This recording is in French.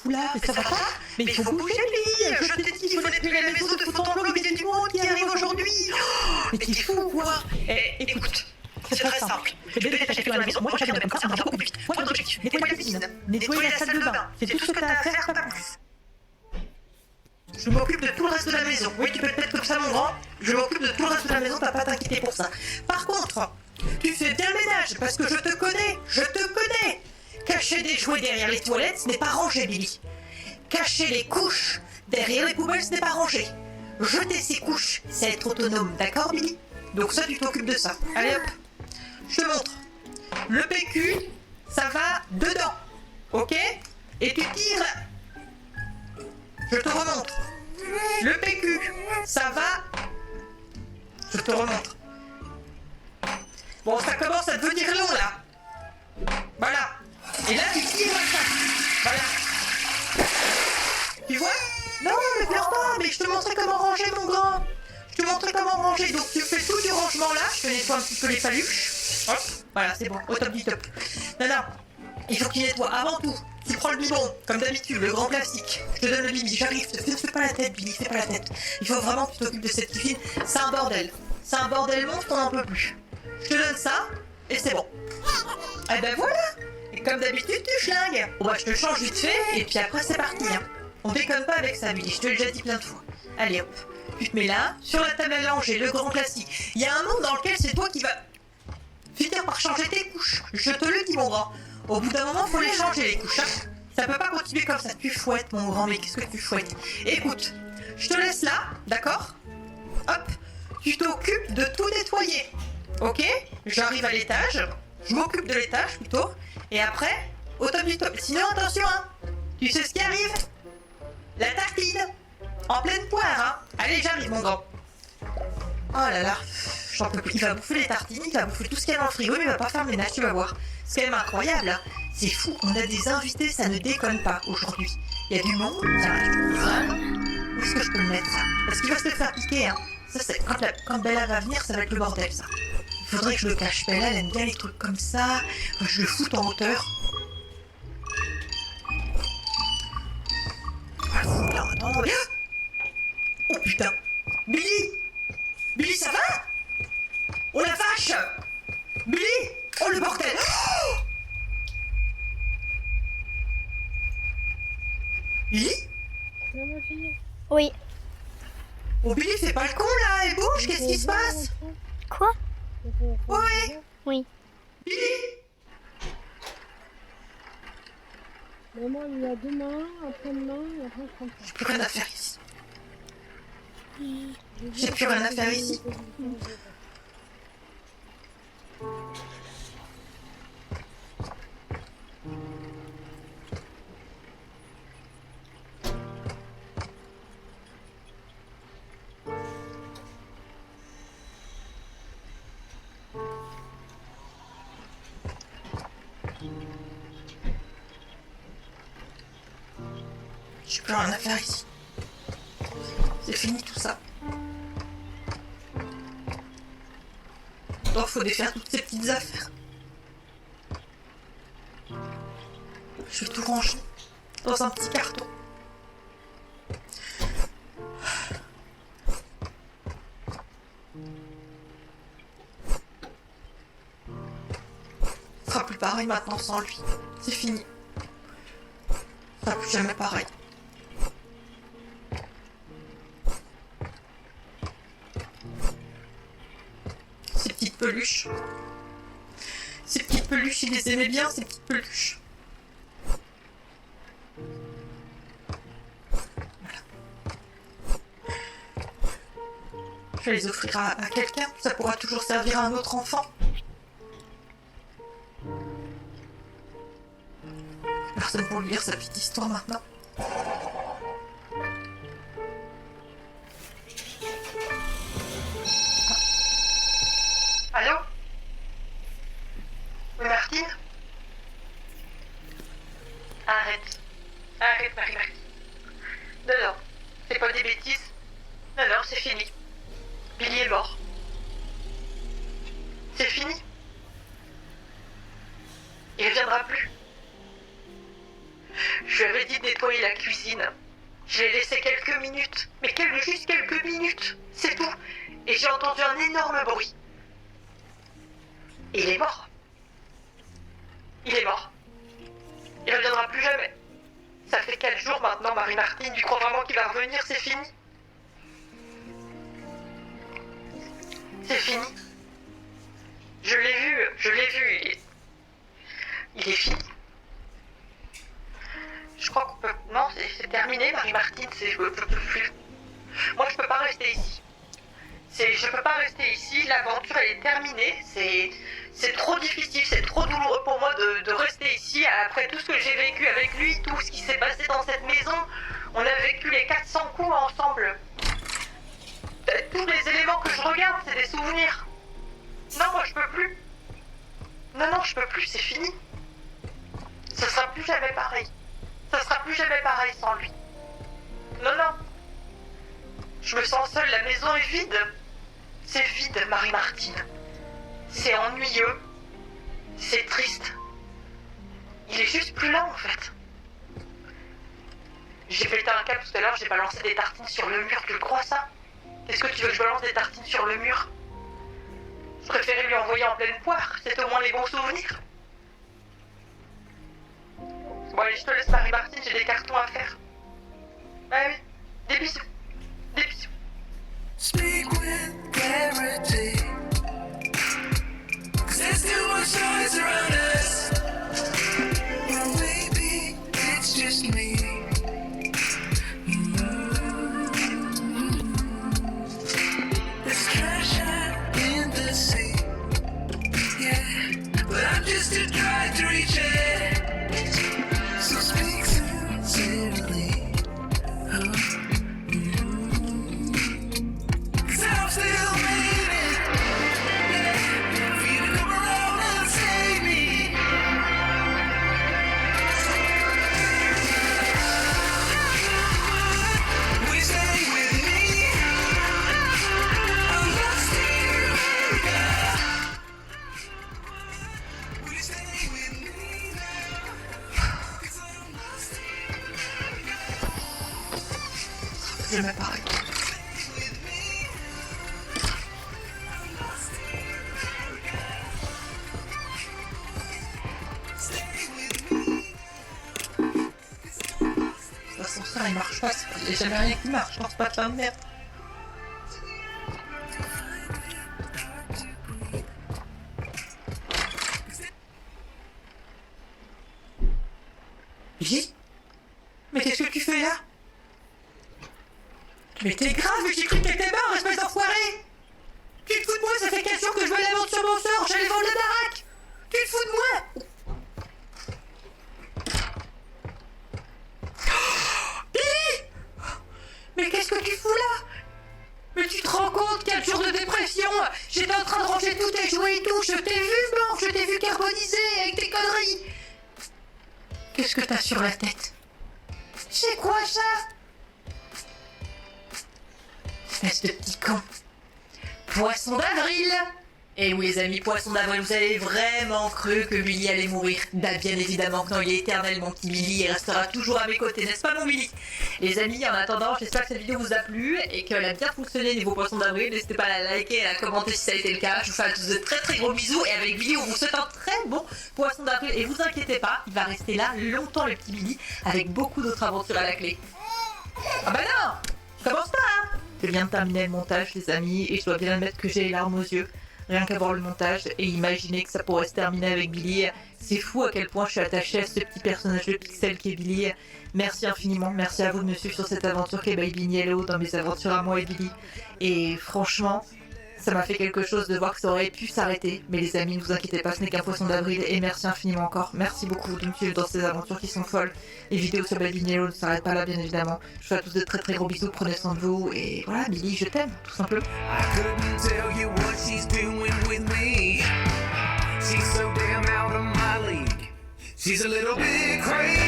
foulard, mais ça va pas. Mais il faut bouger, Billy. Je t'ai dit qu'il fallait plus à la maison de foutre en bloc, mais il y a du monde qui arrive aujourd'hui. Mais t'es fou ou quoi? Écoute, c'est très simple. Dès que t'achètes quelque chose à la maison, moi je regarde comme ça marche beaucoup plus vite. Moi, mon objectif, nettoyer la cuisine, nettoyer la salle de bain. C'est tout ce que t'as à faire, pas plus. Je m'occupe de tout le reste de la maison. Oui, tu peux te mettre comme ça, mon grand. Je m'occupe de tout le reste de la maison, t'as pas à t'inquiéter pour ça. Par contre, tu fais bien le ménage, parce que je te connais. Cacher des jouets derrière les toilettes, ce n'est pas rangé, Billy. Cacher les couches derrière les poubelles, ce n'est pas rangé. Jeter ses couches, c'est être autonome, d'accord, Billy? Donc ça, tu t'occupes de ça. Allez hop, je te montre. Le PQ, ça va dedans, ok? Et tu tires... Je te remontre. Le PQ, ça va... Je te remontre. Bon, ça commence à devenir long, là. Voilà. Et là, tu tires ça. Voilà. Tu vois? Non, mais pleure pas, mais je te montrais comment ranger, mon grand. Je te montrais comment ranger. Donc, tu fais tout du rangement là. Je te nettoie un petit peu les paluches. Hop. Voilà, c'est bon. Au top du top. Non, non. Il faut que tu nettoies avant tout. Tu prends le biberon, comme d'habitude, le grand plastique. Je te donne le bibi, j'arrive. Fais pas la tête, Billy, fais pas la tête. Il faut vraiment que tu t'occupes de cette cuisine. C'est un bordel. C'est un bordel monstre, on n'en peut plus. Je te donne ça, et c'est bon. Eh ben voilà. Et comme d'habitude, tu schlingues. Bon bah, je te change vite fait, et puis après, c'est parti. Hein. On déconne pas avec ça, Billy, je te l'ai déjà dit plein de fois. Allez hop. Tu te mets là, sur la table à langer, le grand classique. Il y a un monde dans lequel c'est toi qui vas finir par changer tes couches. Je te le dis, mon grand. Au bout d'un moment, faut les changer, les couches. Hein. Ça peut pas continuer comme ça. Tu fouettes, mon grand, mais qu'est-ce que tu fouettes? Écoute, je te laisse là, d'accord? Hop, tu t'occupes de tout nettoyer. Ok? J'arrive à l'étage. Je m'occupe de l'étage, plutôt. Et après, au top du top. Sinon, attention, hein. Tu sais ce qui arrive? La tartine. En pleine poire, hein. Allez, j'arrive, mon grand. Oh là là, j'en peux plus. Il va bouffer les tartines, il va bouffer tout ce qu'il y a dans le frigo, mais il va pas faire le ménage, tu vas voir. C'est quand même incroyable, hein. C'est fou, on a des invités, ça ne déconne pas aujourd'hui. Il y a du monde, tiens, où est-ce que je peux le mettre, ça? Parce qu'il va se le faire piquer, hein. Ça, c'est quand Bella va venir, ça va être le bordel, ça. Il faudrait que je le cache. Bella, elle aime bien les trucs comme ça. Enfin, je le foute en hauteur. Voilà, attends, mais... Oh putain. Billy! Billy, ça va? Oh la vache! Billy! Oh le bordel! Oh Billy? Oui. Oh Billy, fais pas le con là, elle bouge, qu'est-ce qui se passe? Quoi? Oui. Oui. Billy? Maman, il y a demain, après-demain, et après je comprends. J'ai plus rien à faire ici. J'ai plus rien à faire ici. J'ai plus rien à faire ici. C'est fini tout ça. Donc faut défaire toutes ces petites affaires. Je vais tout ranger dans un petit carton. Ce sera plus pareil maintenant sans lui. C'est fini. Ce sera plus jamais pareil. Ces petites peluches. Ces petites peluches, il les aimait bien, ces petites peluches. Voilà. Je vais les offrir à quelqu'un, ça pourra toujours servir à un autre enfant. Personne pour lui lire sa petite histoire maintenant. Allô? Oui, Martine? Arrête. Arrête, Marie. Non, non. C'est pas des bêtises. Non, non, c'est fini. Billy est mort. C'est fini. Il reviendra plus. Je lui avais dit de nettoyer nettoyer la cuisine. Je l'ai laissé quelques minutes, mais juste quelques minutes, c'est tout. Et j'ai entendu un énorme bruit. Et il est mort. Il est mort. Il reviendra plus jamais. Ça fait 4 jours maintenant, Marie-Martine. Tu crois vraiment qu'il va revenir? C'est fini. C'est fini. Je l'ai vu. Il est fini. Je crois qu'on peut... Non, c'est terminé, Marie-Martine. Je peux plus. Moi, je peux pas rester ici. Je peux pas rester ici. L'aventure, elle est terminée. C'est trop difficile, c'est trop douloureux pour moi de rester ici. Après tout ce que j'ai vécu avec lui, tout ce qui s'est passé dans cette maison, on a vécu les 400 coups ensemble. Tous les éléments que je regarde, c'est des souvenirs. Non, moi, je peux plus. Non, je peux plus, c'est fini. Ce sera plus jamais pareil. Ça sera plus jamais pareil sans lui. Non. Je me sens seule, la maison est vide. C'est vide, Marie-Martine. C'est ennuyeux. C'est triste. Il est juste plus là, en fait. J'ai pété un câble tout à l'heure, j'ai balancé des tartines sur le mur, tu le crois, ça? Est-ce que tu veux que je balance des tartines sur le mur? Je préférais lui envoyer en pleine poire, c'est au moins les bons souvenirs. Bon allez, je te laisse, Marie-Martine, j'ai des cartons à faire. Ah oui, des bisous. Des bisous. Speak with clarity, 'cause there's too much noise around us. Or maybe it's just me. There's treasure in the sea, yeah, but I'm just too dry to reach it. So speak sincerely. Cause I'm still waiting, yeah, for you to come around and save me. Will you stay with me? I'm lost in America. Will you stay with me now? 'Cause I'm lost in America. Je me parle. L'ascenseur il marche pas, il n'y a jamais rien qui marche, je pense pas de la merde. Billy? Mais qu'est-ce que tu fais là? Mais t'es grave, mais j'ai cru que t'étais mort, espèce d'enfoiré! Tu te fous de moi, ça fait 4 jours que je me lamente sur mon sort, j'allais vendre la baraque! Tu te fous de moi? Billy! Mais qu'est-ce que tu fous là? Mais tu te rends compte, 4 jours de dépression? J'étais en train de ranger tous tes jouets et tout, je t'ai vu Blanche, je t'ai vu carbonisé avec tes conneries! Qu'est-ce que t'as sur la tête? C'est quoi ça? Espèce de petit con. Poisson d'avril! Et oui les amis, poisson d'avril, vous avez vraiment cru que Billy allait mourir? Bah bien évidemment que non, il est éternel mon petit Billy et restera toujours à mes côtés, n'est-ce pas mon Billy? Les amis, en attendant, j'espère que cette vidéo vous a plu et qu'elle a bien fonctionné niveau poisson d'avril. N'hésitez pas à la liker et à la commenter si ça a été le cas. Je vous fais à tous de très très gros bisous et avec Billy on vous souhaite un très bon poisson d'avril. Et vous inquiétez pas, il va rester là longtemps le petit Billy avec beaucoup d'autres aventures à la clé. Ah bah non! Je commence pas hein! Je viens de terminer le montage les amis et je dois bien admettre que j'ai les larmes aux yeux. Rien qu'à voir le montage et imaginer que ça pourrait se terminer avec Billy. C'est fou à quel point je suis attachée à ce petit personnage de pixel qui est Billy. Merci infiniment, merci à vous de me suivre sur cette aventure qu'est Baby Niello dans mes aventures à moi et Billy. Et franchement, ça m'a fait quelque chose de voir que ça aurait pu s'arrêter. Mais les amis, ne vous inquiétez pas, ce n'est qu'un poisson d'avril et merci infiniment encore. Merci beaucoup de me suivre dans ces aventures qui sont folles. Les vidéos sur Baby Niello ne s'arrêtent pas là bien évidemment. Je vous fais à tous de très très gros bisous, prenez soin de vous et voilà Billy, je t'aime tout simplement. I couldn't tell you what she's doing with me. She's so damn out of my league. She's a little bit crazy.